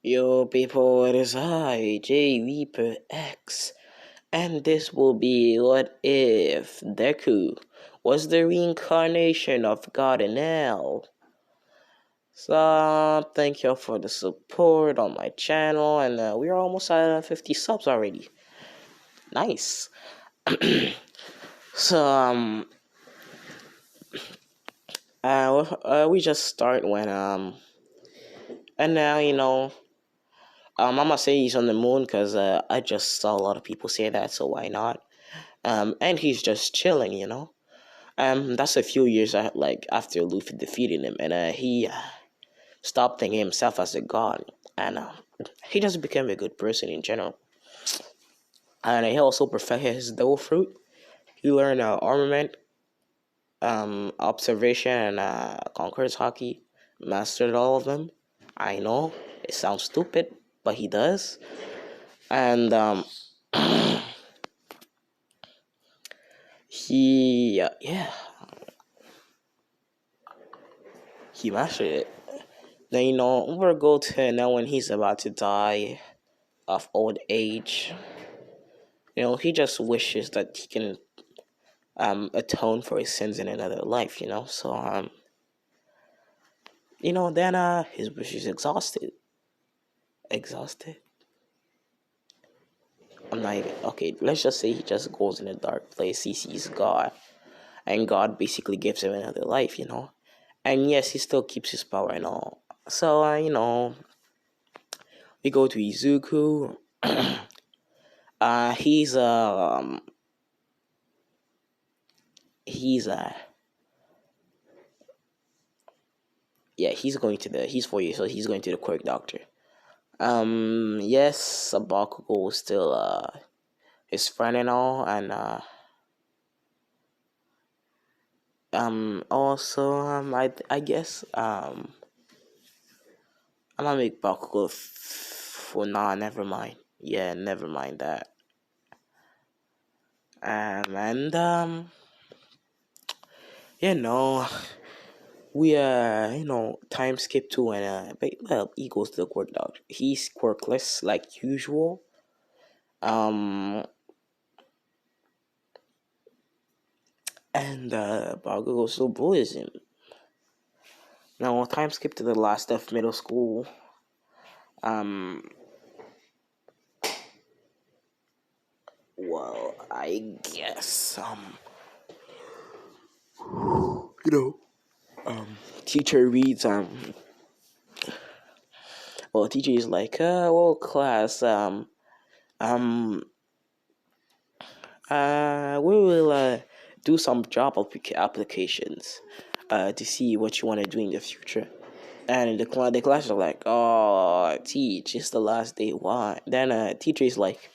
Yo, people, it is I, J Reaper X, and this will be What If Deku was the reincarnation of God Enel. So, thank you for the support on my channel, and we're almost at 50 subs already. Nice. so, we just start when, and now, I'm gonna say he's on the moon because I just saw a lot of people say that, so why not? And he's just chilling, That's a few years after Luffy defeated him, and he stopped thinking himself as a god, and he just became a good person in general. And he also perfected his devil fruit. He learned armament, observation, and conquers hockey. Mastered all of them. I know it sounds stupid, but he does. And he mastered it. Then we'll go to now when he's about to die of old age. He just wishes that he can atone for his sins in another life. So then his wish is exhausted. Exhausted. I'm not even okay. Let's just say he just goes in a dark place. He sees God, and God basically gives him another life. And yes, he still keeps his power and all. So we go to Izuku. He's he's 4 years, so he's going to the quirk doctor. Yes, Bakugo is still his friend and all, and also I guess I'm gonna make Bakugo for nah, never mind. Yeah, never mind that. And you know we time skip to and he goes to the quirk doctor. He's quirkless like usual. And Bakugo still bullies him. Now time skip to the last of middle school. Well, I guess teacher reads teacher is like well, class we will do some job applications to see what you want to do in the future. And the class are like, oh, teach, it's the last day. Why? Then teacher is like,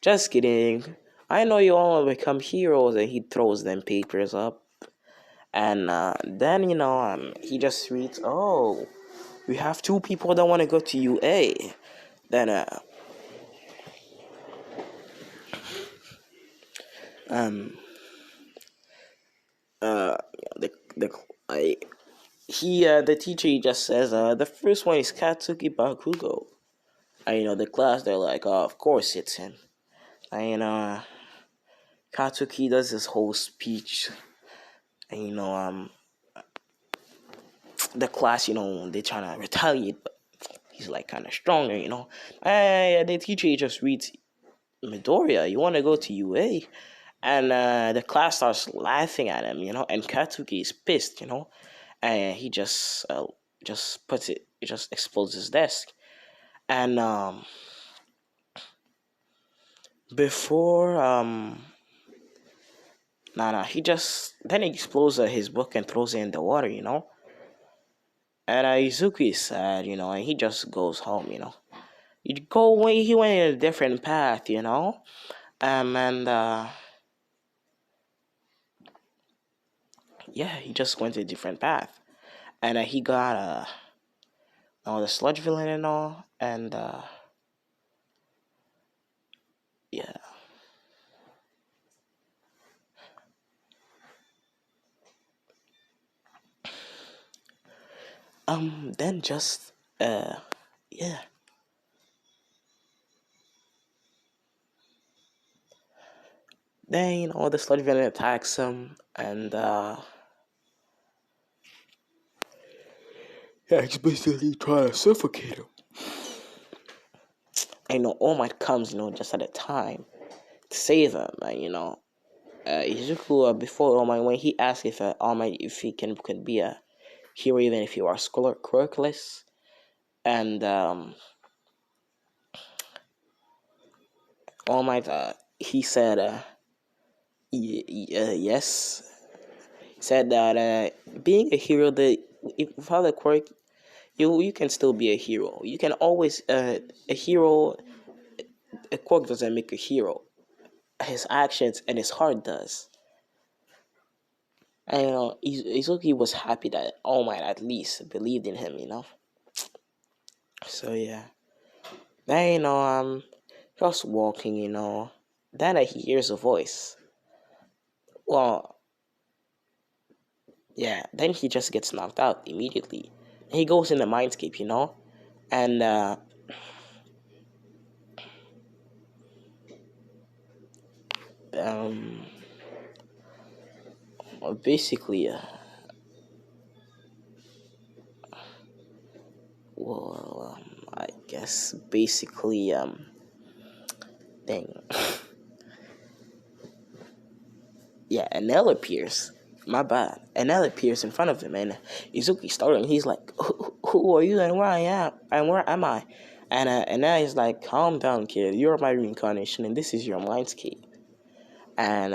just kidding. I know you all want to become heroes, and he throws them papers up. And then he just reads, oh, we have two people that want to go to UA. Then the the I he the teacher just says the first one is Katsuki Bakugo. And the class, they're like, oh, of course it's him. And Katsuki does his whole speech, and the class, they're trying to retaliate, but he's like kind of stronger, and the teacher just reads, Midoriya, you want to go to UA? And the class starts laughing at him, and Katsuki is pissed, and he just puts it, just explodes his desk. And before he just then he explodes his book and throws it in the water, And Izuku is sad, and he just goes home, he went in a different path, and he just went a different path, and he got the sludge villain and all, and yeah. Then just yeah. Then the sludge villain attacks him, and yeah, he's basically trying to suffocate him. And All Might comes, just at a time to save him. And Izuku, before All Might, when he asked if All Might, if he could be a hero even if you are quirkless, and All Might, he said, yes. He said that being a hero, without a quirk, you can still be a hero. You can always a hero. A quirk doesn't make a hero. His actions and his heart does. And Izuki was happy that All Might at least believed in him. So yeah. Then just walking. Then he hears a voice. Well, yeah. Then he just gets knocked out immediately. He goes in the mindscape. And um, basically, I guess basically, thing. Yeah, Enel appears. My bad. Enel appears in front of him, and Izuki starting. He's like, "Who are you, and where I am, and where am I?" And Enel is like, "Calm down, kid. You're my reincarnation, and this is your mindscape." And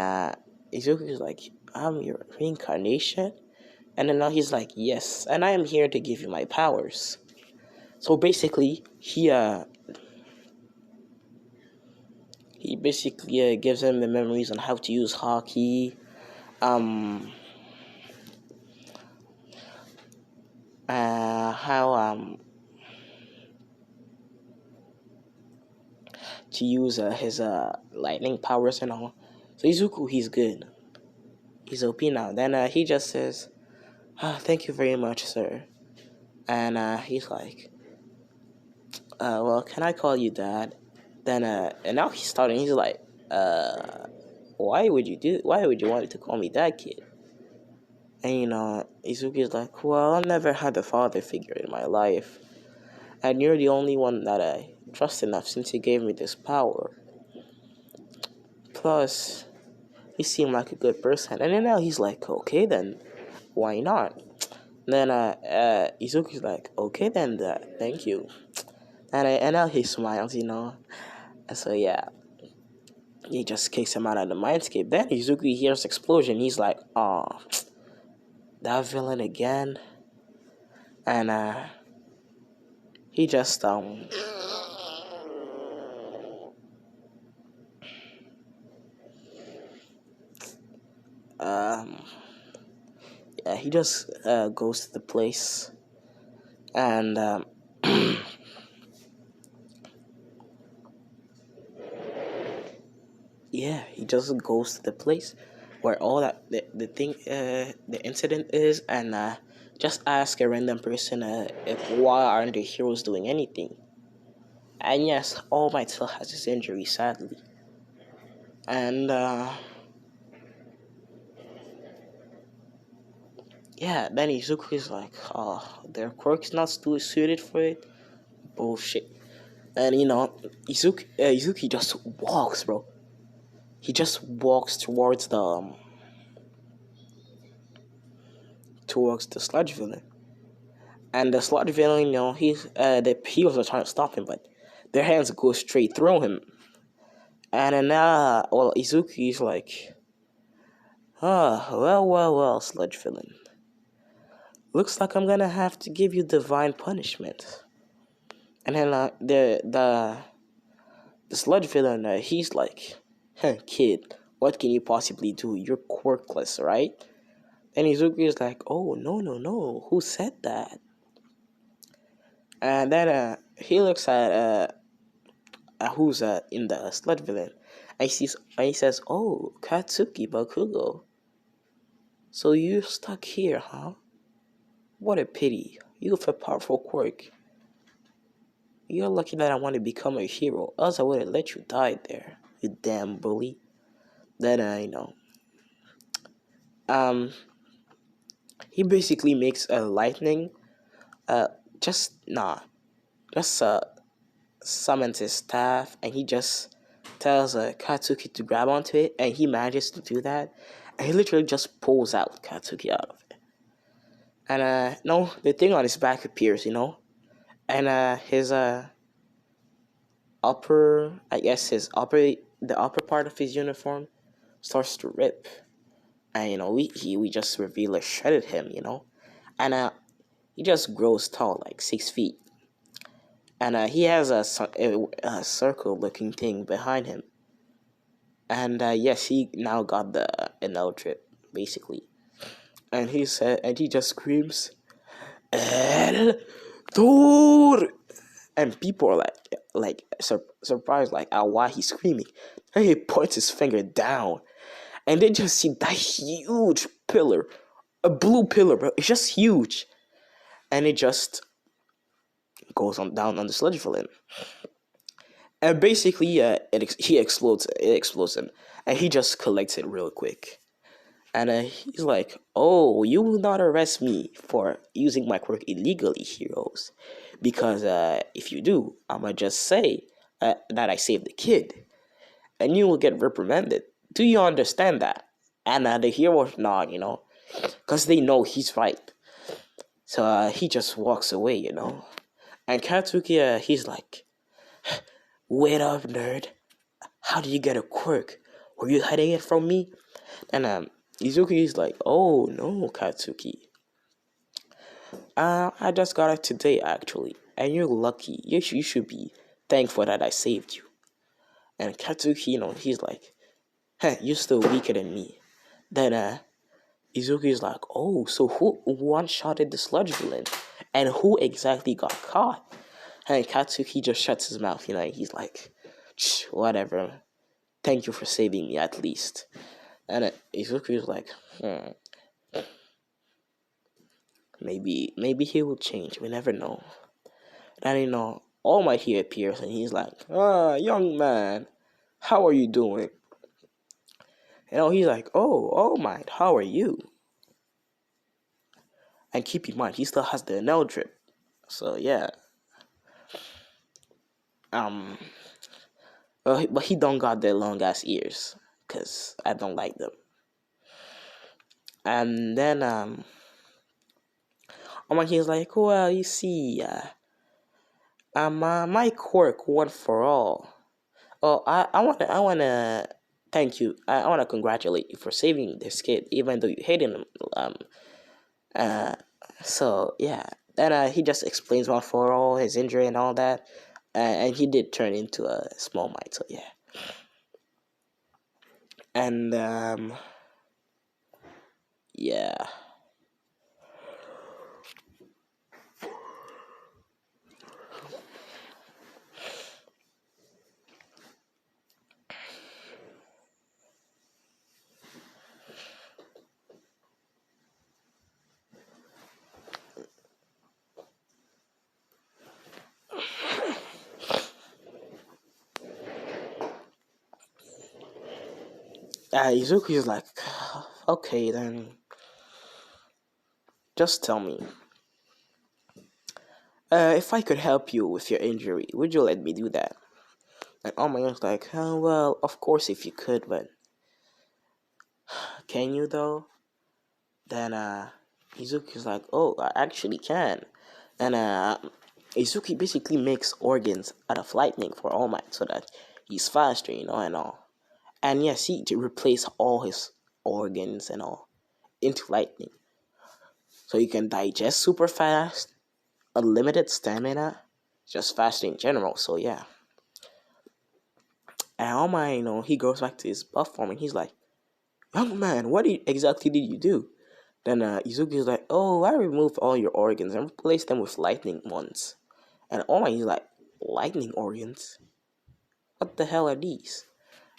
Izuki is like, "I'm your reincarnation," and then now he's like, "Yes, and I am here to give you my powers." So basically, he basically gives him the memories on how to use hockey. Um, how to use his lightning powers and all. So Izuku, he's good. He's OP now. Then he just says, "Thank you very much, sir." And he's like, "Well, can I call you Dad?" Then and now he's starting. He's like, "Why would you do? Why would you want to call me Dad, kid?" And Izuki's like, "Well, I never had a father figure in my life, and you're the only one that I trust enough since you gave me this power. Plus, you seem like a good person." And then now he's like, "Okay, then why not?" Then Izuki's like, "Okay, then thank you." And now he smiles. And so yeah, he just kicks him out of the mindscape. Then Izuki hears explosion. He's like, "Oh, that villain again." And he just um yeah, he just goes to the place, and yeah, he just goes to the place where all that the thing the incident is, and just ask a random person if why aren't the heroes doing anything. And yes, All Might still has his injury, sadly. And yeah, then Izuku's like, "Oh, their quirk's not suited for it." Bullshit. And Izuki just walks, bro. He just walks towards the sludge villain. And the sludge villain, the heroes are trying to stop him, but their hands go straight through him. And then Izuki's like, well, sludge villain. Looks like I'm gonna have to give you divine punishment." And then the sludge villain, he's like, "Kid, what can you possibly do? You're quirkless, right?" And Izuki is like, "Oh, no, who said that?" And then he looks at who's in the sludge villain, and he says, "Oh, Katsuki Bakugo. So you're stuck here, huh? What a pity. You have a powerful quirk." You're lucky that I want to become a hero, else I would have let you die there, you damn bully. Then um, he basically makes a lightning, uh, just nah, just summons his staff, and he just tells Katsuki to grab onto it, and he manages to do that, and he literally just pulls out Katsuki out of it. And no, the thing on his back appears, and his upper, I guess the upper part of his uniform starts to rip, and we just reveal a shredded him, and he just grows tall, like 6 feet, and he has a circle-looking thing behind him, and yes, he now got the Enel trip, basically, and he just screams, El Thor! And people are surprised, like, at why he's screaming. And he points his finger down, and they just see that huge pillar, a blue pillar, bro. It's just huge, and it just goes on down on the sludge villain, and basically, he explodes. It explodes him, and he just collects it real quick. And he's like, "Oh, you will not arrest me for using my quirk illegally, heroes. Because if you do, I'ma just say that I saved the kid. And you will get reprimanded. Do you understand that?" And the heroes nod, because they know he's right. So he just walks away. And Katsuki, he's like, "Wait up, nerd. How do you get a quirk? Were you hiding it from me?" And Izuki is like, "Oh no, Katsuki. I just got it today, actually. And you're lucky. You should be thankful that I saved you." And Katsuki, he's like, "Hey, you're still weaker than me." Then Izuki is like, "Oh, so who one-shotted the sludge villain? And who exactly got caught?" And Katsuki just shuts his mouth, he's like, "Whatever. Thank you for saving me, at least." And Izuki is like, maybe he will change. We never know. And All Might here appears, and he's like, young man, how are you doing?" He's like, "Oh, All Might, how are you?" And keep in mind, he still has the Enel drip. So yeah. Um but he don't got the long ass ears, cause I don't like them. And then All Might he's like, "Well, you see, my quirk one for all. Oh, I wanna thank you. I wanna congratulate you for saving this kid, even though you hated him. Uh, so yeah. Then he just explains one for all his injury and all that, and he did turn into a small mite. So yeah. And yeah. Izuku is like, "Okay, then just tell me. If I could help you with your injury, would you let me do that?" And Omayo's like, "Well, of course if you could, but can you though?" Then Izuku's like, "Oh, I actually can." And Izuki basically makes organs out of lightning for All Might so that he's faster, and all. And yes, he to replace all his organs and all into lightning. So you can digest super fast, unlimited stamina, just faster in general. So yeah. And All Might, he goes back to his buff form and he's like, "Young man, exactly did you do?" Then Izuki is like, "Oh, I removed all your organs and replaced them with lightning ones." And All Might is like, "Lightning organs? What the hell are these?"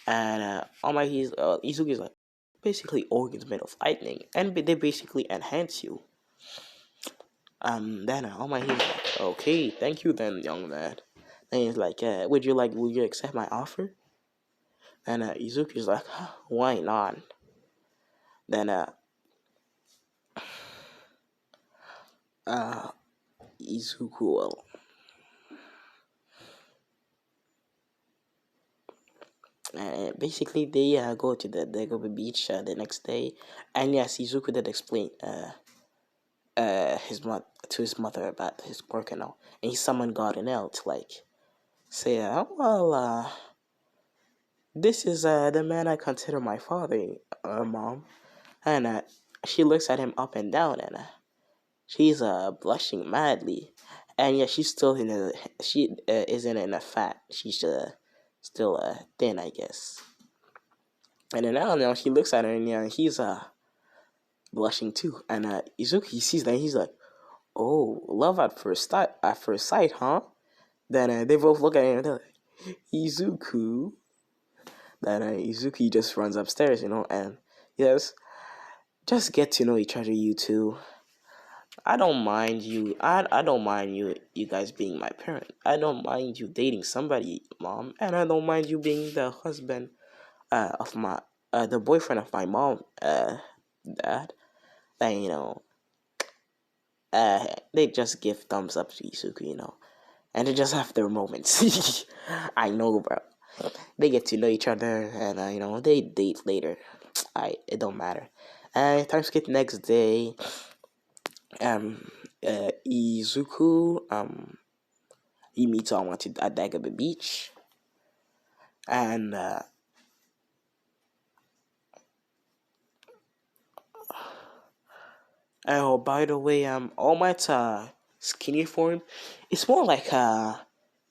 And All Might Izuki is like, "Basically organs made of lightning, and they basically enhance you." Then All Might is like, "Okay, thank you then, young man." And he's like, would you accept my offer? And Izuku's like, why not? Then uh, Izuku will. Basically, they go to the Dagoba beach the next day, and yes, Izuku did explain his mother about his work and all, and he summoned God Enel to like say, this is the man I consider my father, mom, and she looks at him up and down, and she's blushing madly, and yeah, she's still she isn't in a fat, she's still thin, I guess. And then now she looks at her and yeah, he's blushing too. And Izuki sees that, he's like, "Oh, love at first sight, huh?" Then they both look at him and they're like, "Izuku." Then Izuki just runs upstairs, and yes, just get to know each other, you two. I don't mind you. I don't mind you guys being my parent. I don't mind you dating somebody, mom, and I don't mind you being the husband of my the boyfriend of my mom, dad. And they just give thumbs up to Isuku, and they just have their moments. I know, bro. They get to know each other, and they date later. It don't matter. Time skip next day. Izuku he meets someone at Dagobah Beach, and oh, by the way, All Might's skinny form, it's more like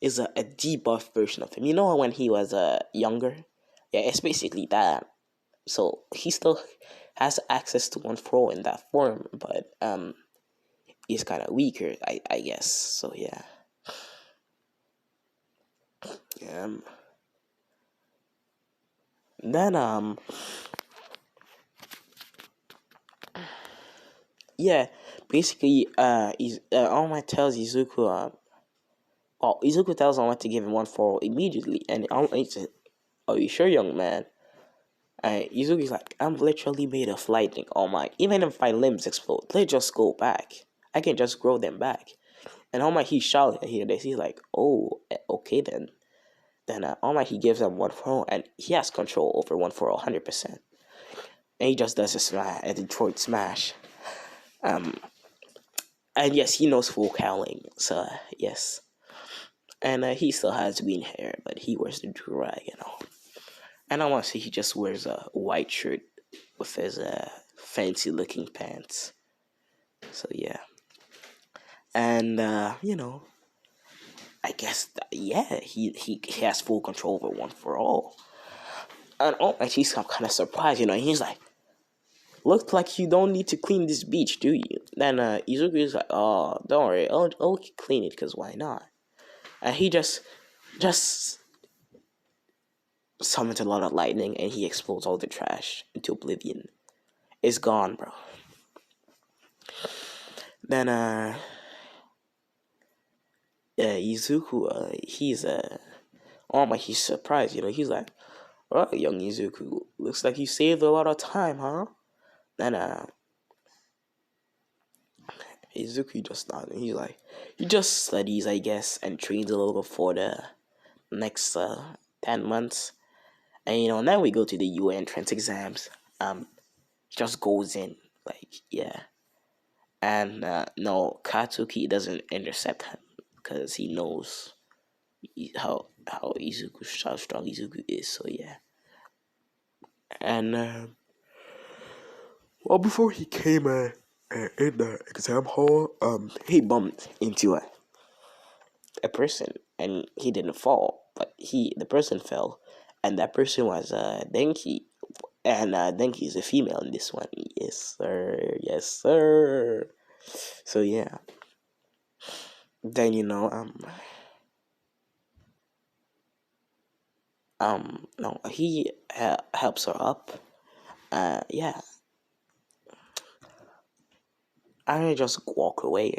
is a debuff version of him. You know when he was younger? Yeah, it's basically that. So he still has access to one throw in that form, but he's kind of weaker, I guess. So yeah. Um. Then yeah, basically All Might tells Izuku Izuku tells All Might to give him one for immediately, and All Might said, "Are you sure, young man?" Izuki's like, "I'm literally made of lightning, All Might. Even if my limbs explode, they just go back. I can just grow them back." And All Might, he's shouting at hear this. He's like, "Oh, okay then." Then All Might, he gives him one for all, and he has control over one for all, 100%. And he just does a Detroit smash. And yes, he knows full cowling, so yes. And he still has green hair, but he wears the durag. And I want to see he just wears a white shirt with his fancy looking pants. So yeah, and I guess yeah, he has full control over one for all. And and he's kind of surprised, he's like, "Looks like you don't need to clean this beach, do you?" Then Izuku's like, "Oh, don't worry, I'll clean it, cause why not?" And he just summons a lot of lightning, and he explodes all the trash into oblivion. It's gone, bro. Then Izuku, he's surprised, he's like, "Oh, young Izuku, looks like you saved a lot of time, huh?" Then Izuku just nodded. He's like, he just studies, I guess, and trains a little for the next 10 months. And now we go to the U entrance exams. He just goes in, like, yeah. And no, Katsuki doesn't intercept him because he knows how strong Izuku is. So yeah. And well, before he came in the exam hall, he bumped into a person, and he didn't fall, but the person fell, and that person was Denki, and Denki is a female in this one. Yes, sir. Yes, sir. So yeah. Then no, he helps her up. Yeah, I just walk away.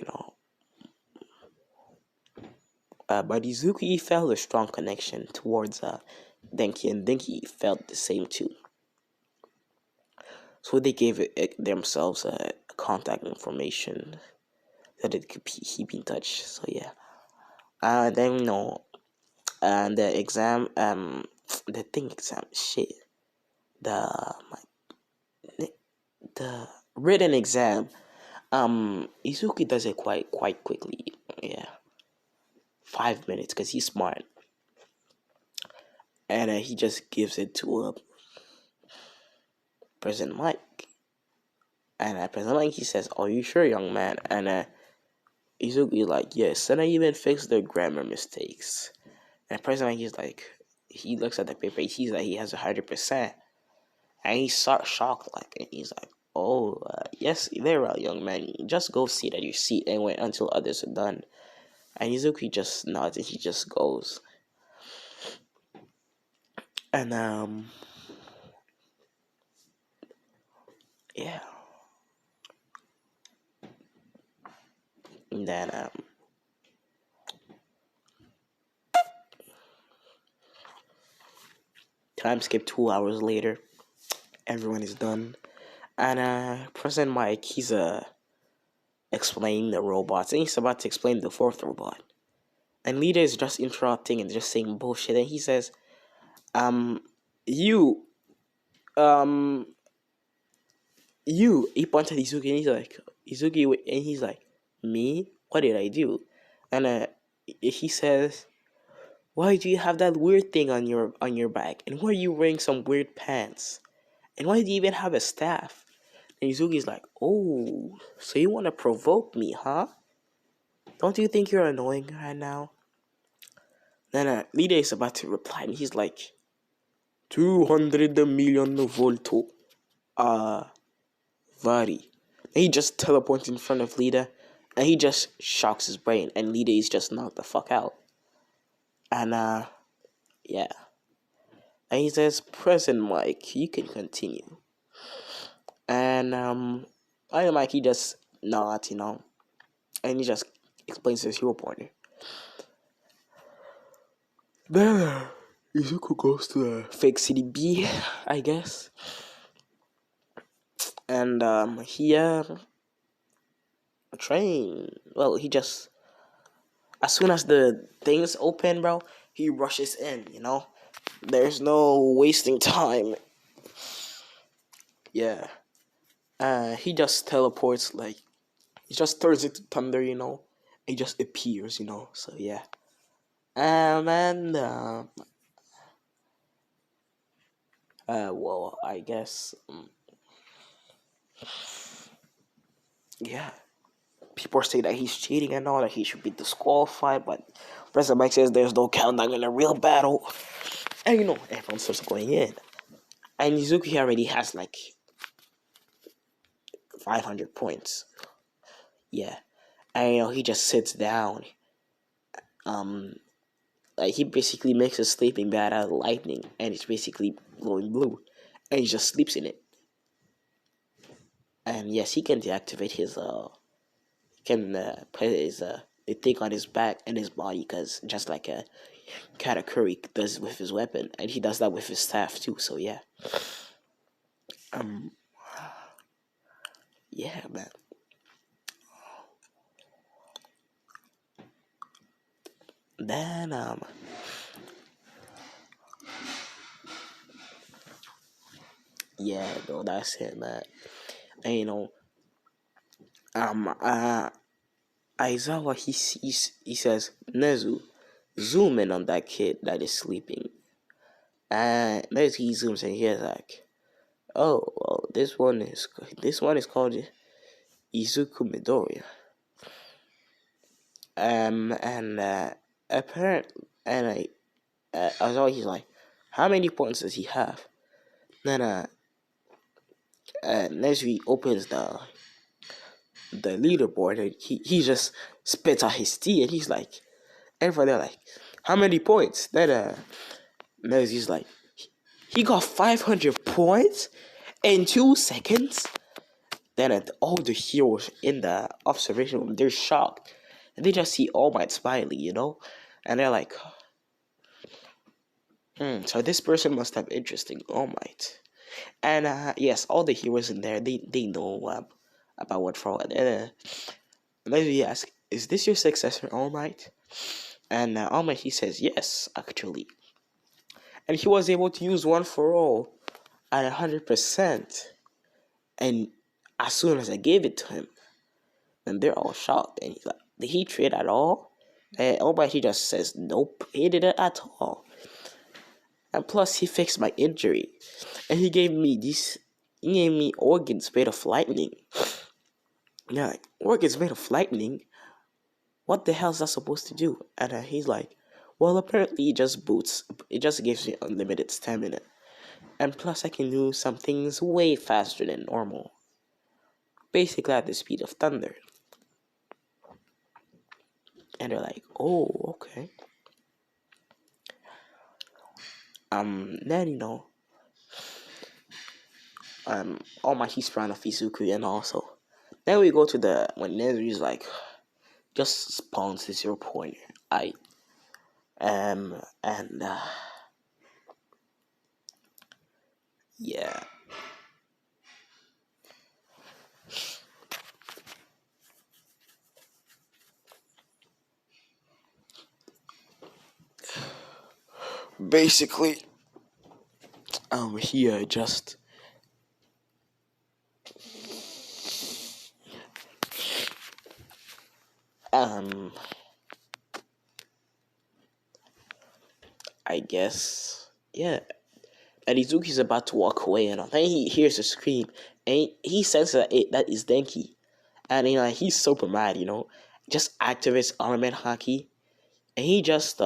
But Izuki felt a strong connection towards Denki, and Denki felt the same too. So they gave themselves contact information that it could keep in touch. So yeah. Then and the exam the thing exam shit the the written exam Izuki does it quite quickly. Yeah, 5 minutes because he's smart, and he just gives it to President Mike. And President Mike, he says, "Are you sure, young man?" And Izuki like, "Yes." And I even fixed the grammar mistakes. And President Mike, he's like, he looks at the paper, he sees that he has 100%, and he's shocked, like, and he's like, "Oh, yes, very well, young man. Just go sit at your seat and wait until others are done." And Izuki just nods and he just goes. And yeah. And then time skip 2 hours later. Everyone is done. And President Mike, he's explaining the robots, and he's about to explain the fourth robot. And Leader is just interrupting and just saying bullshit, and he says, you he pointed at Izuki, and he's like, Izuki, and he's like, me? What did I do? And he says, why do you have that weird thing on your back? And why are you wearing some weird pants? And why do you even have a staff? And Izuki's like, oh, so you want to provoke me, huh? Don't you think you're annoying right now? Then Lide is about to reply, and he's like, 200 million volto. Vari. And he just teleports in front of Lida, and he just shocks his brain, and Lida is just knocked the fuck out. And yeah. And he says, President Mike, you can continue. And Iron Mike, he just nods, and he just explains his hero pointer. Then Izuku goes to fake city B, I guess. And he train. Well, he just, as soon as the things open, bro, he rushes in. There's no wasting time. Yeah. He just teleports, like, he just turns into thunder, He just appears, So yeah. And well, I guess, yeah. People are saying that he's cheating and all, that he should be disqualified, but President Mike says there's no countdown in a real battle. And everyone starts going in. And Izuki already has like 500 points. Yeah. And he just sits down. Like he basically makes a sleeping bag out of lightning, and it's basically glowing blue. And he just sleeps in it. And yes, he can deactivate his put his the thing on his back and his body, because just like a Katakuri does with his weapon, and he does that with his staff too. So yeah, yeah, man. Then yeah, bro, that's it, man. And Aizawa, he says, Nezu, zoom in on that kid that is sleeping. And Nezu, he zooms in here like, oh, well, this one is called Izuku Midoriya. And apparently, and Aizawa, he's like, how many points does he have? Then Nezu opens the leaderboard, and he just spits out his tea, and he's like, everybody like, how many points? Then Nezu's like, he got 500 points in 2 seconds. Then all the heroes in the observation room, they're shocked, and they just see All Might Smiley, And they're like, so this person must have interest in All Might. And yes, all the heroes in there, they know about what for. And then we ask, is this your successor, All Might? And All Might, he says, yes, actually. And he was able to use One for All at 100%. And as soon as I gave it to him, and they're all shocked. And he's like, did he trade at all? And All Might, he just says, nope, he didn't at all. And plus, he fixed my injury. And he gave me organs made of lightning. Yeah, organs made of lightning? What the hell is that supposed to do? And he's like, well, apparently it just gives me unlimited stamina. And plus, I can do some things way faster than normal. Basically at the speed of thunder. And they're like, oh, okay. Then, all my he's Hispan of Izuku, and also. Then we go to when Nezu's like, just spawns the 0 pointer. And yeah. Basically, here just I guess, yeah. And Izuki's about to walk away, and then he hears a scream, and he senses that is Denki, and he's super mad, just activates armament haki, and he just his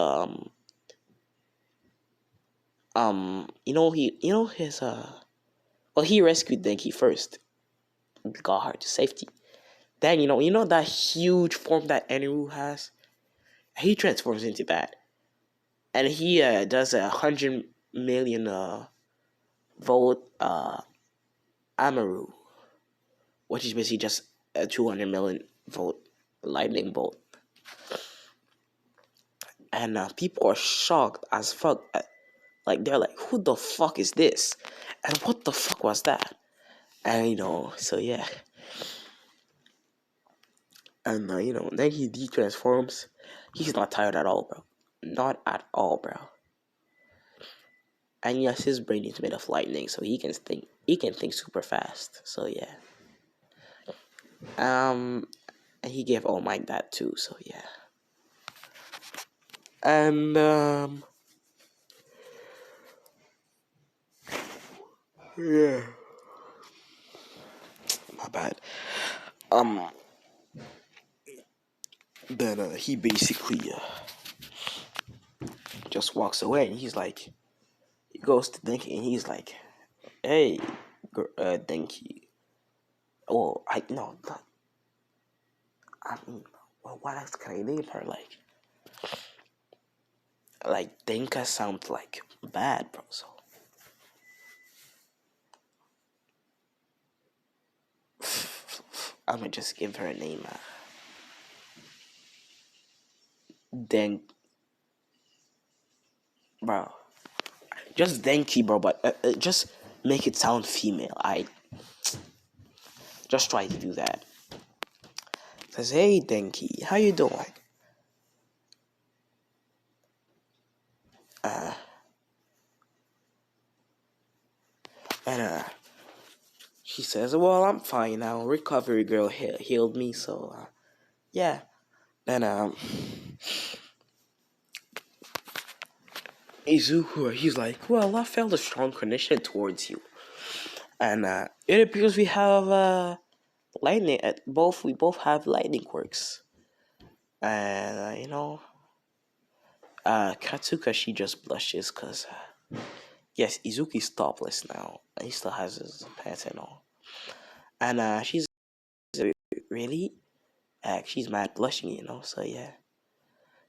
well, he rescued Denki first, got her to safety. Then that huge form that Enel has, he transforms into that, and he does 100 million volt Amaru, which is basically just a 200 million volt lightning bolt. And people are shocked as fuck. Like, they're like, who the fuck is this? And what the fuck was that? And, so yeah. And, then he de-transforms. He's not tired at all, bro. Not at all, bro. And yes, his brain is made of lightning, so he can think super fast. So yeah. And he gave All Might that too, so yeah. And yeah. My bad. Then he basically just walks away, and he goes to Denki, and he's like, hey, Denki. Oh, no, not, I mean, well, what else can I name her? Like Denka sounds like bad, bro. So I'm gonna just give her a name. Bro. Just Denki, bro, but just make it sound female. I just try to do that. Says, hey, Denki, how you doing? And she says, well, I'm fine now. Recovery girl healed me, so yeah. Then Izuku, he's like, well, I felt a strong connection towards you, and it appears we have lightning. We both have lightning quirks, and Katsuka, she just blushes because yes, Izuki's topless now. He still has his pants and all, and she's really, she's mad blushing, So yeah.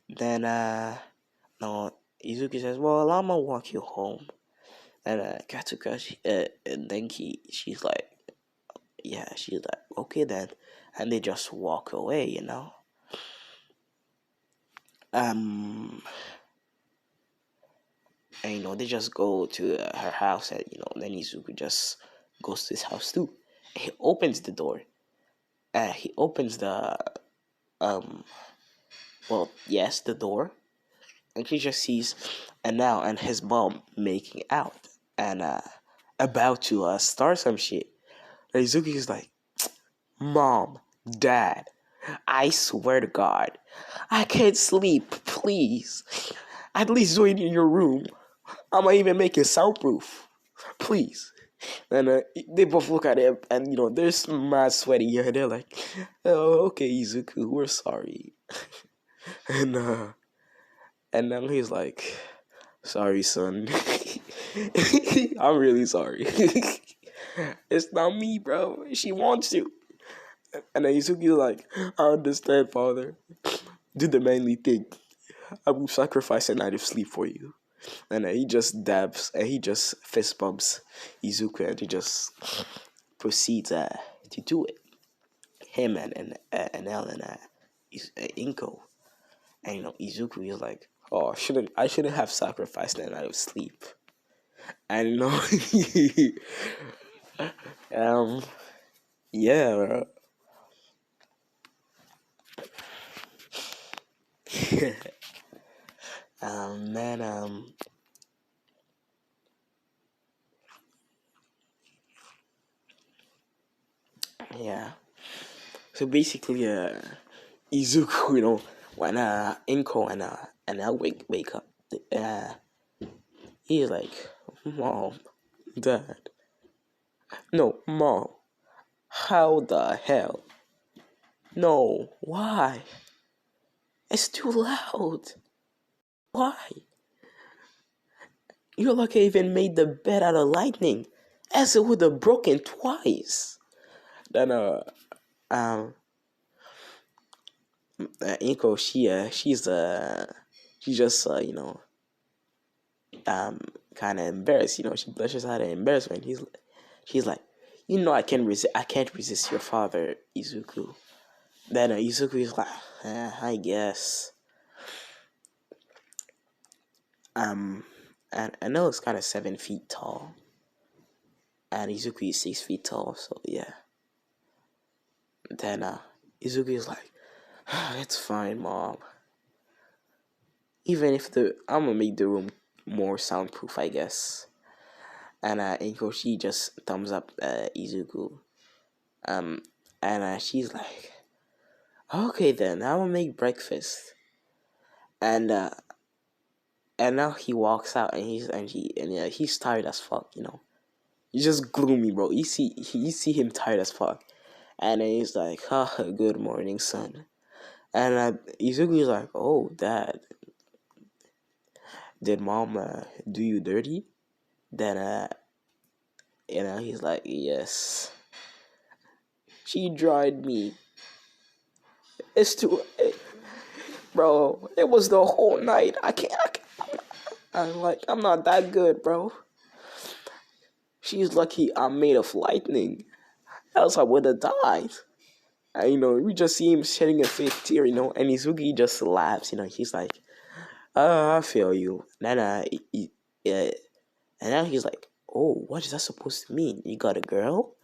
Then no, Izuki says, well, I'm gonna walk you home. And Katsuka, and then she's like, yeah, she's like, okay then. And they just walk away, um and they just go to her house, and then Izuku just goes to his house too. He opens the door. He opens the um well, yes, the door, and he just sees Enel and his mom making out, and about to start some shit. And Izuki's like, Mom, Dad, I swear to God, I can't sleep, please. At least do it in your room. I might even make it soundproof. Please. And they both look at him, and they're mad sweaty here. They're like, "Oh, okay, Izuku, we're sorry." and then he's like, "Sorry, son. I'm really sorry. It's not me, bro. She wants you." And then Izuku's like, "I understand, father. Do the manly thing. I will sacrifice a night of sleep for you." And he just dabs, and he just fist bumps Izuku, and he just proceeds to do it. Him and Ellen, Inko, and Izuku is like, "Oh, I shouldn't have sacrificed that night of sleep." And yeah, bro. Man, yeah. So basically, Izuku, when Inko and I wake up, uh, he's like, Mom, Dad, no, Mom, how the hell? No, why? It's too loud. Why? You're lucky I even made the bed out of lightning, as it would have broken twice. Then um Inko, she's just um kind of embarrassed. She blushes out of embarrassment. She's like, I can't resist your father, Izuku. Then Izuku is like, I guess. And I know it's kind of 7 feet tall, and Izuku is 6 feet tall. So yeah. Then Izuku is like, it's fine, Mom. Even if I'm gonna make the room more soundproof, I guess. And Inko, she just thumbs up Izuku. Um, and she's like, okay then, I'm gonna make breakfast. And now he walks out, and he's tired as fuck. He's just gloomy, bro. You see him tired as fuck, and then he's like, good morning, son. And Izuku's like, oh, Dad, did Mom do you dirty? Then he's like, yes, she dried me. It's too, bro. It was the whole night. I can't. I'm not that good, bro. She's lucky I'm made of lightning. Else I would have died. And we just see him shedding a fake tear, and Izuki just laughs, he's like, I feel you. Then and now he's like, oh, what is that supposed to mean? You got a girl?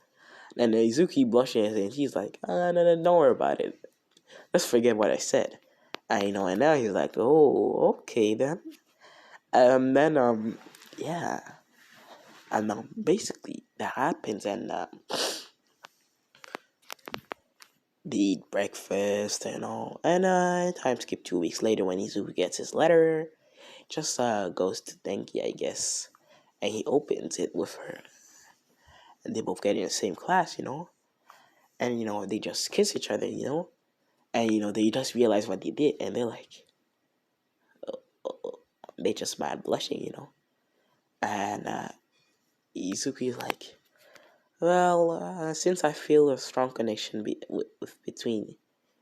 And Izuki blushes, and he's like, no, don't worry about it. Let's forget what I said. And now he's like, oh, okay then. Then yeah. And basically that happens, and they eat breakfast and all. And time skip 2 weeks later, when Izuku gets his letter, just goes to Denki, I guess, and he opens it with her, and they both get in the same class. And they just kiss each other. And they just realize what they did, and they're like, they just mad blushing. And Izuku's like, well, since I feel a strong connection between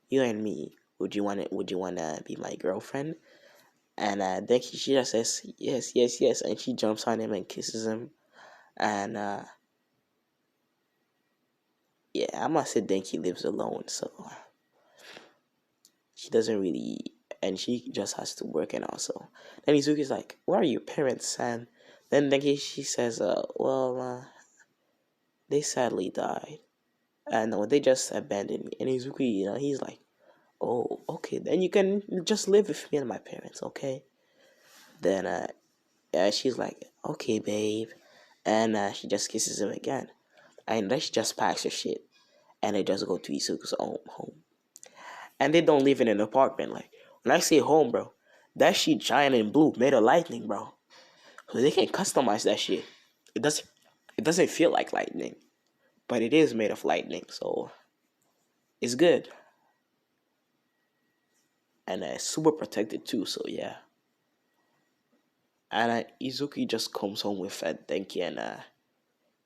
you and me, would you wanna be my girlfriend? And then she just says yes, yes, yes, and she jumps on him and kisses him. And yeah, I must say Denki lives alone, so she doesn't really and she just has to work and also. Then Izuku's like, "Where are your parents, son?" Then she says, "Well, they sadly died, and they just abandoned me." And Izuku, he's like, "Oh, okay, then you can just live with me and my parents, okay?" Then she's like, "Okay, babe," and she just kisses him again, and then she just packs her shit, and they just go to Izuku's own home, and they don't live in an apartment. Like when I say home, bro, that shit giant and blue, made of lightning, bro. So they can customize that shit. It doesn't. It doesn't feel like lightning, but it is made of lightning, so it's good, and super protected too. So yeah, and Izuki just comes home with Denki, and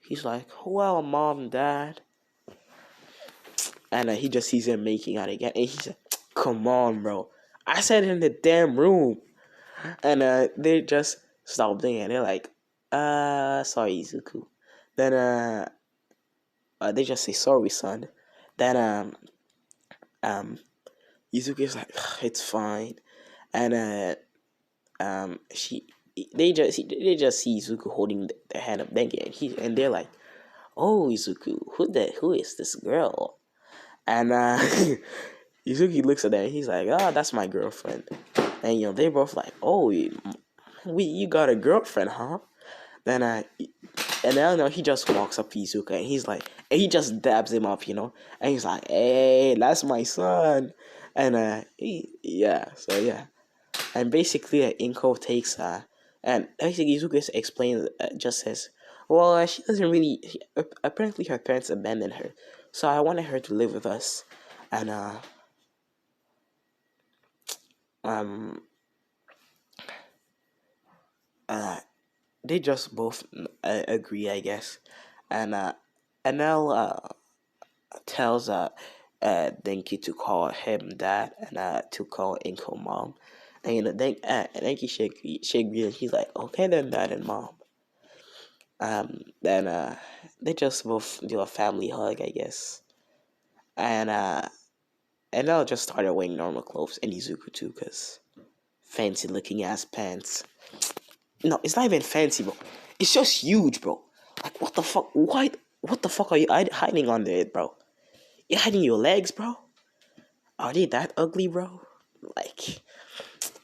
he's like, "Well, mom, dad," and he just sees him making out again, and he's like, "Come on, bro! I said in the damn room," and they just stop doing it. They're like, sorry, Izuku." Then they just say, "Sorry, son." Then um, Izuki's like, "It's fine," and she they just see Izuku holding the hand of Denki, and they're like, "Oh, Izuku, who is this girl?" And Izuki looks at that, and he's like, "Oh, that's my girlfriend." And they both like, "Oh, you got a girlfriend, huh?" Then and then he just walks up to Izuka, and he's like, and he just dabs him up, and he's like, "Hey, that's my son." And so yeah. And basically, Inko takes and basically Izuku explains, just says, "Well, she doesn't really. Apparently, her parents abandoned her, so I wanted her to live with us." And um they just both agree, I guess. And Enel tells Denki to call him dad, and to call Inko mom. And Denki shake and he's like, "Okay then, dad and mom." Then they just both do a family hug, I guess. And Enel just started wearing normal clothes, and Izuku too, cause fancy looking ass pants. No, it's not even fancy, bro. It's just huge, bro. Like, what the fuck? What the fuck are you hiding under it, bro? You hiding your legs, bro? Are they that ugly, bro? Like,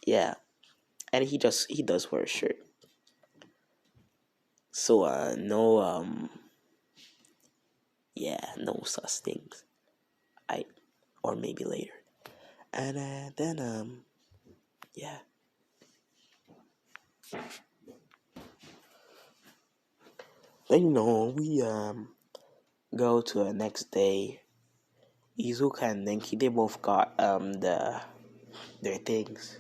yeah. And he does wear a shirt. So no yeah, no such things. I or maybe later. And then yeah. Then we go to the next day. Izuka and Denki, they both got their things.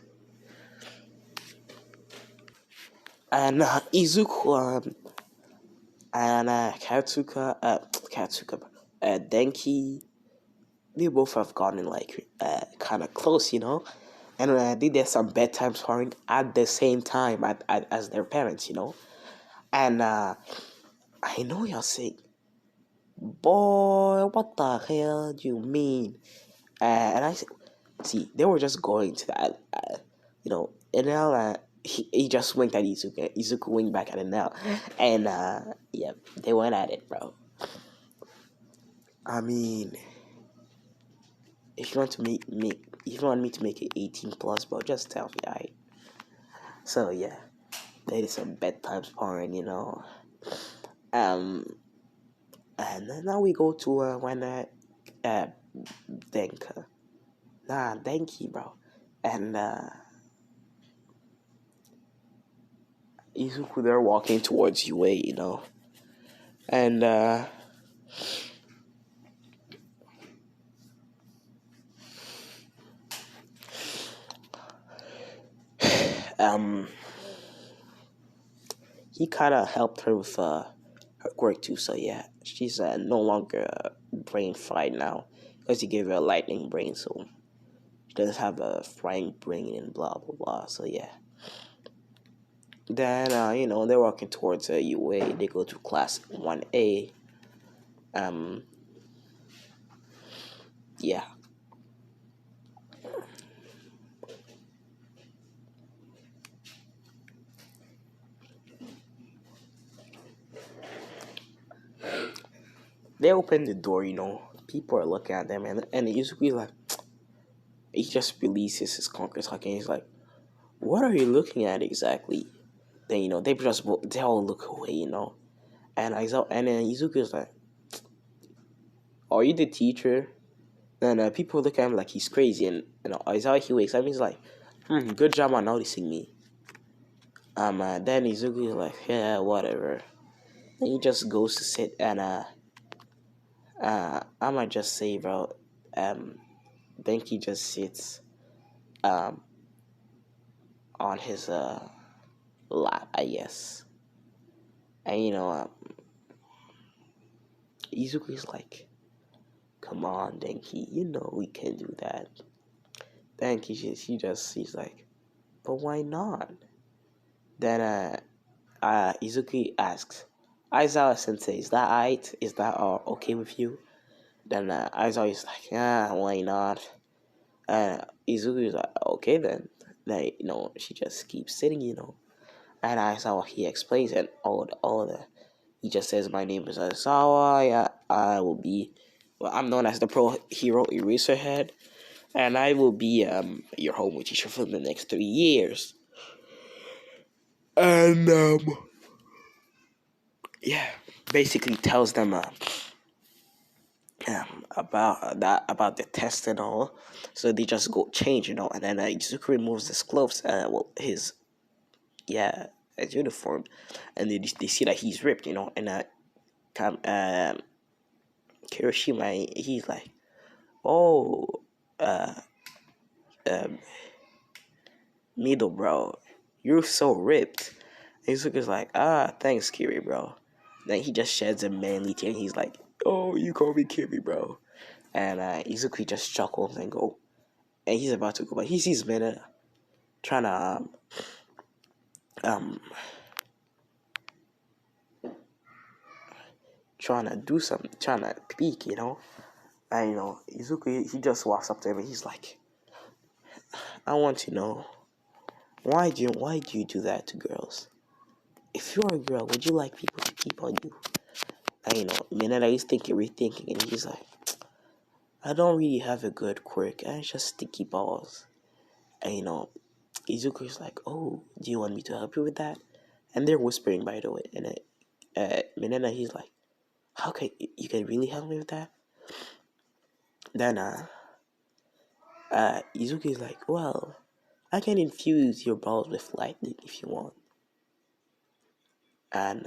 And Izuku and Katsuka, Denki, they both have gotten like kind of close, and they did some bedtime sparring at the same time as their parents, and I know you're saying, "Boy, what the hell do you mean?" And I said, "See, they were just going to that, and now he just winked at Izuku. Izuku winked back at Enel, and yeah, they went at it, bro. I mean, if you want to if you want me to make it 18 plus, bro, just tell me, alright." So yeah, they did some bedtime sparring, and then now we go to when Denka, Denki, bro, and Izuku, they're walking towards UA, and um he kind of helped her with her work too. So yeah, she's no longer brain fried now because he gave her a lightning brain, so she doesn't have a frying brain and blah blah blah. So yeah. Then they're walking towards UA. They go to class 1A. Yeah. they open the door, people are looking at them, and Izuku's like, he just releases his conqueror's hug, and he's like, what are you looking at exactly? Then, they all look away, and then Izuku's like, are you the teacher? And people look at him like he's crazy, and Aizawa, he wakes up, and he's like, good job on noticing me. Then Izuku's like, yeah, whatever. Then he just goes to sit, and I might just say, bro, then he just sits on his lap, I guess. And Izuku's like, come on, Denki, we can do that. Then he's like, but why not? Then Izuku asks, Aizawa Sensei, is that alright? Is that okay with you? Then Aizawa is like, yeah, why not? Izuku is like, okay then. Then she just keeps sitting, And Aizawa, he explains, and he just says, my name is Aizawa. Yeah, I'm known as the pro hero Eraserhead, and I will be your homework teacher for the next 3 years. And yeah, basically tells them about the test and all. So they just go change, and then Izuku removes his clothes, his uniform, and they see that he's ripped, and Kirishima, he's like, oh, Mido, bro, you're so ripped. And Izuku's like, thanks, Kiri, bro. Then he just sheds a manly tear, and he's like, oh, you call me Kiri, bro. And Izuku just chuckles and he's about to go, but he sees Mineta trying to trying to do something, trying to peek, And Izuku, he just walks up to him, and he's like, I want to know, why do you do that to girls? If you're a girl, would you like people to keep on you? And Mineta is rethinking, and he's like, I don't really have a good quirk, and it's just sticky balls. And Izuku's like, oh, do you want me to help you with that? And they're whispering, by the way. And Mineta, he's like, how can you can really help me with that? Then Izuku's like, well, I can infuse your balls with lightning if you want. And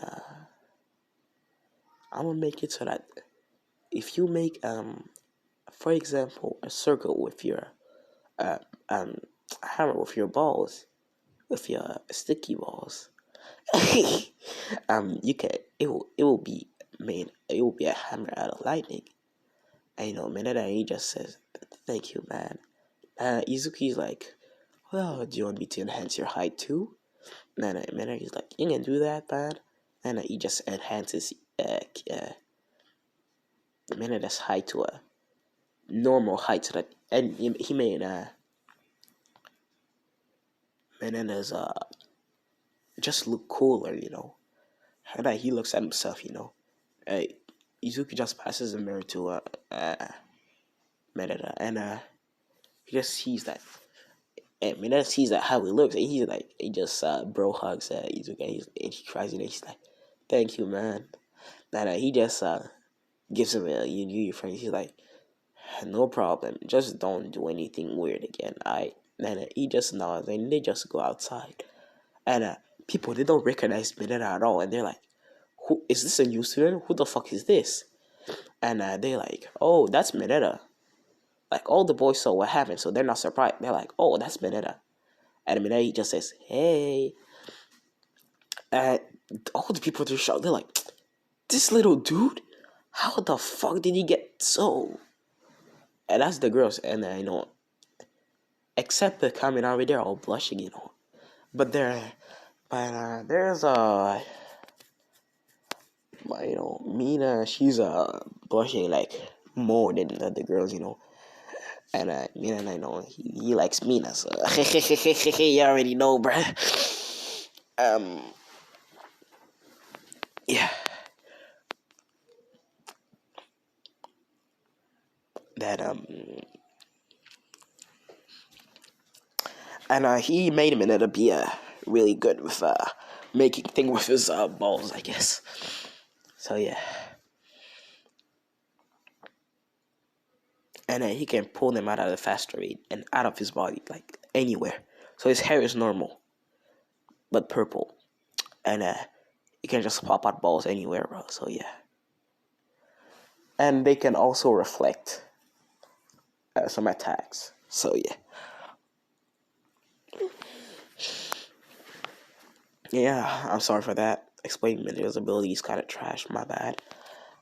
I'm gonna make it so that if you make for example, a circle with your hammer with your balls, with your sticky balls, you can it will be a hammer out of lightning. And Mineta, he just says, thank you, man. Izuki's like, well, do you want me to enhance your height too? And Mineta is like, you can do that, man. And he just enhances Mineta's height to a normal height, so that, and he made Mineta's just look cooler, And he looks at himself, Izuki just passes the mirror to Mineta, and he just sees that. And Mineta sees that how he looks, and he's like, he just bro hugs Izuki, and he cries, he's like, thank you, man. And he just gives him a you friend. He's like, no problem, just don't do anything weird again. And he just nods, and they just go outside. And people, they don't recognize Mineta at all, and they're like, who is this, a new student? Who the fuck is this? And they're like, oh, that's Mineta. Like, all the boys saw what happened, so they're not surprised. They're like, oh, that's Mineta. And Mineta, he just says, hey. And all the people, they're shocked. They're like, this little dude? How the fuck did he get so? And that's the girls. And except the Kaminari, they're all blushing, But there's Mina, she's blushing like more than the other girls, And Mina, I know he likes Mina, so you already know, bruh. Yeah. that and he made him to be really good with making things with his balls, I guess. So yeah, and he can pull them out at a faster rate and out of his body, like anywhere. So his hair is normal, but purple, and he can just pop out balls anywhere, bro. So yeah, and they can also reflect some attacks. So yeah. Yeah, I'm sorry for that. Explaining Mendel's ability is kind of trash. My bad.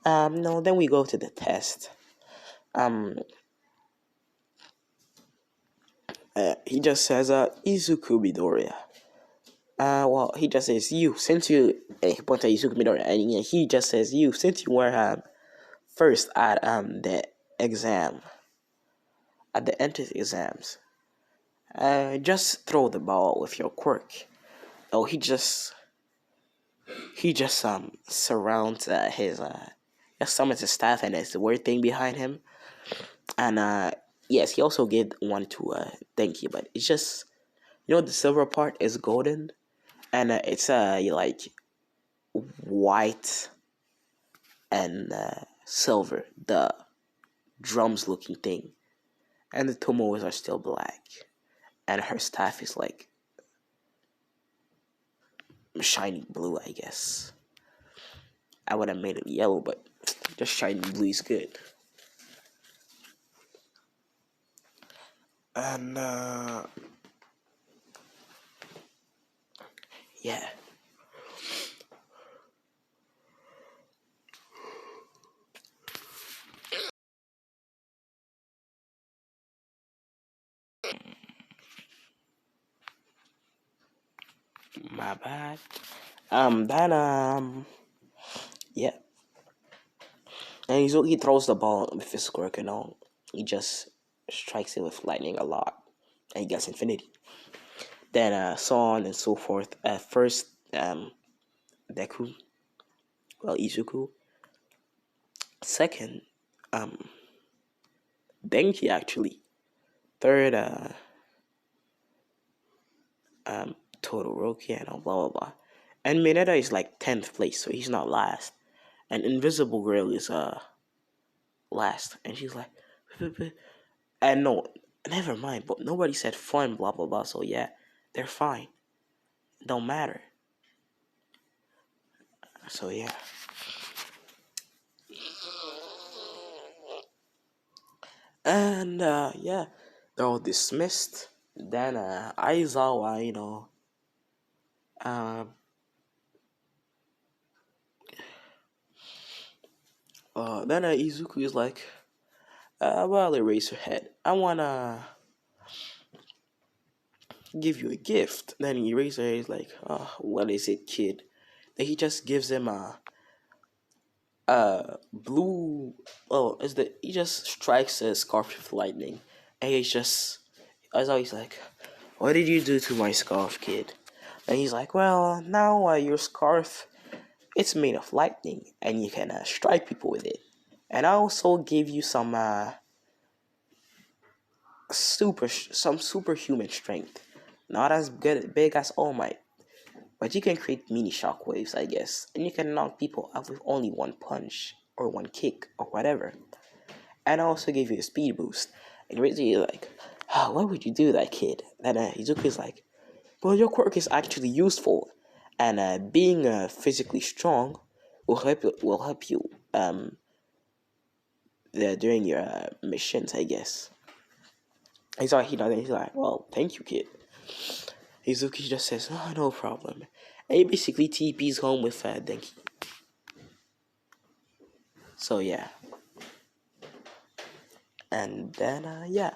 No. Then we go to the test. Um, he just says, Izuku Midoriya. Well, he just says you since you. He points at Izuku Midoriya, and he just says you since you were first at the exam, at the entrance exams. Just throw the ball with your quirk. Oh, he just surrounds his just summons his staff and there's the weird thing behind him. And yes, he also gave one to Denki, but it's just the silver part is golden and it's like white and silver, the drums looking thing. And the Tomos are still black. And her staff is like shiny blue, I guess. I would have made it yellow, but just shiny blue is good. And yeah. My bad. Then yeah. And he throws the ball with his quirk and all. He just strikes it with lightning a lot. And he gets infinity. Then so on and so forth. First Deku. Well, Izuku. Second, Denki actually. Third, Todoroki and blah blah blah. And Mineta is like 10th place, so he's not last. And Invisible Girl is last. And she's like and no, never mind, but nobody said fun, blah blah blah, so yeah, they're fine. Don't matter. So yeah. And yeah, they're all dismissed. Then Aizawa, um then Izuku is like, well, Eraserhead, I wanna give you a gift. Then Eraserhead is like, oh, what is it, kid? Then he just gives him blue. Oh, is the he just strikes a scarf with lightning, and he's just, as always, like, what did you do to my scarf, kid? And he's like, well, now your scarf, it's made of lightning, and you can strike people with it. And I also give you some some superhuman strength. Not as big as All Might, but you can create mini shockwaves, I guess, and you can knock people out with only one punch or one kick or whatever. And I also give you a speed boost. And Rizzy is like, oh, why would you do that, kid? And Izuku's like, well, your quirk is actually useful, and being physically strong will help you during your missions, I guess. He's like, he's like, well, thank you, kid. Izuki just says, oh, no problem. And he basically TP's home with Denki. So yeah. And then yeah.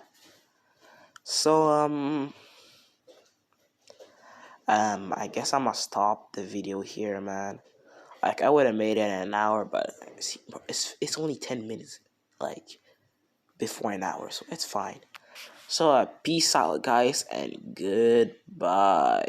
So I guess I'm gonna stop the video here, man. Like I would have made it in an hour, but it's only 10 minutes, like before an hour, so it's fine. So peace out, guys, and goodbye.